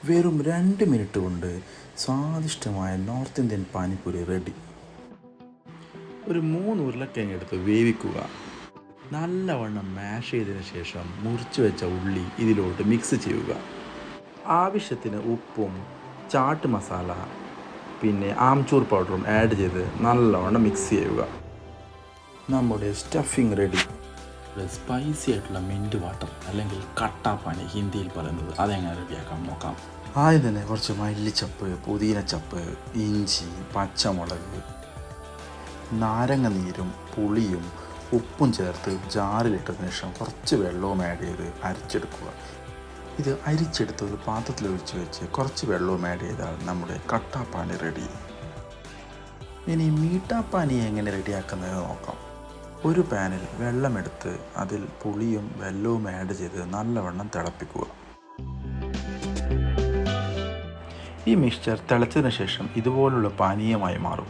വെറും 2 മിനിറ്റ് കൊണ്ട് സ്വാദിഷ്ടമായ നോർത്ത് ഇന്ത്യൻ പാനിപ്പൂരി റെഡി. ഒരു 3 ഉരുളക്കിഴങ്ങ് എടുത്ത് വേവിക്കുക. നല്ലവണ്ണം മാഷ് ചെയ്തതിന് ശേഷം മുറിച്ച് വെച്ച ഉള്ളി ഇതിലോട്ട് മിക്സ് ചെയ്യുക. ആവശ്യത്തിന് ഉപ്പും ചാട്ട് മസാല പിന്നെ ആംചൂർ പൗഡറും ആഡ് ചെയ്ത് നല്ലവണ്ണം മിക്സ് ചെയ്യുക. നമ്മുടെ സ്റ്റഫിങ് റെഡി. സ്പൈസി ആയിട്ടുള്ള മിൻറ്റ് വാട്ടർ അല്ലെങ്കിൽ കട്ടാപ്പാനി ഹിന്ദിയിൽ പറയുന്നത്, അതെങ്ങനെ റെഡിയാക്കാം നോക്കാം. ആദ്യം തന്നെ കുറച്ച് മല്ലിച്ചപ്പ്, പുതിനച്ചപ്പ്, ഇഞ്ചി, പച്ചമുളക്, നാരങ്ങ നീരും പുളിയും ഉപ്പും ചേർത്ത് ജാറിലിട്ടതിന് ശേഷം കുറച്ച് വെള്ളവും ആഡ് ചെയ്ത് അരിച്ചെടുക്കുക. ഇത് അരിച്ചെടുത്ത് ഒരു പാത്രത്തിൽ ഒഴിച്ച് വെച്ച് കുറച്ച് വെള്ളവും ആഡ് ചെയ്താൽ നമ്മുടെ കട്ടാപ്പാനി റെഡി. ഇനി മീട്ടാപ്പാനി എങ്ങനെ റെഡിയാക്കുന്നത് നോക്കാം. ഒരു പാനിൽ വെള്ളമെടുത്ത് അതിൽ പുളിയും വെല്ലവും ആഡ് ചെയ്ത് നല്ലവണ്ണം തിളപ്പിക്കുക. ഈ മിക്സ്ചർ തിളച്ചതിന് ശേഷം ഇതുപോലുള്ള പാനീയമായി മാറും.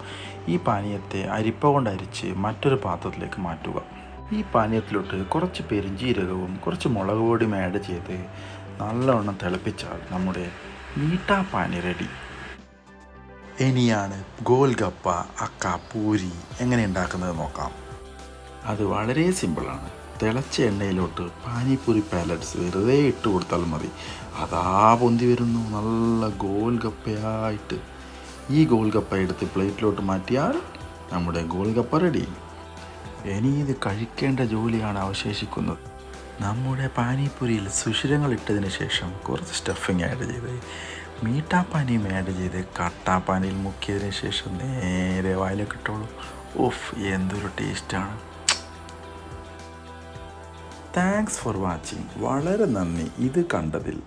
ഈ പാനീയത്തെ അരിപ്പ കൊണ്ട് അരിച്ച് മറ്റൊരു പാത്രത്തിലേക്ക് മാറ്റുക. ഈ പാനീയത്തിലോട്ട് കുറച്ച് പെരുംജീരകവും കുറച്ച് മുളക് പൊടിയും ആഡ് ചെയ്ത് നല്ലവണ്ണം തിളപ്പിച്ചാൽ നമ്മുടെ മീട്ടാപ്പാനി റെഡി. ഇനിയാണ് ഗോൽഗപ്പ, അക്ക, പൂരി എങ്ങനെ ഉണ്ടാക്കുന്നത് നോക്കാം. അത് വളരെ സിമ്പിളാണ്. തിളച്ച എണ്ണയിലോട്ട് പാനിപ്പൂരി പാലറ്റ്സ് വെറുതെ ഇട്ട് കൊടുത്താൽ മതി. അതാ പൊന്തി വരുന്നു നല്ല ഗോൽഗപ്പയായിട്ട്. ഈ ഗോൽഗപ്പ എടുത്ത് പ്ലേറ്റിലോട്ട് മാറ്റിയാൽ നമ്മുടെ ഗോൽഗപ്പ റെഡി. ഇനി ഇത് കഴിക്കേണ്ട ജോലിയാണ് അവശേഷിക്കുന്നത്. നമ്മുടെ പാനിപ്പൂരിയിൽ സുഷിരങ്ങൾ ഇട്ടതിന് ശേഷം കുറച്ച് സ്റ്റഫിങ് ആഡ് ചെയ്ത് മീട്ടാപ്പാനിയും ആഡ് ചെയ്ത് കട്ടാപ്പാനിയിൽ മുക്കിയതിന് ശേഷം നേരെ വായിലേക്ക് ഇട്ടോളൂ. ഓഫ്, എന്തൊരു ടേസ്റ്റാണ്. Thanks for watching. വളരെ നന്ദി ഇത് കണ്ടതിൽ.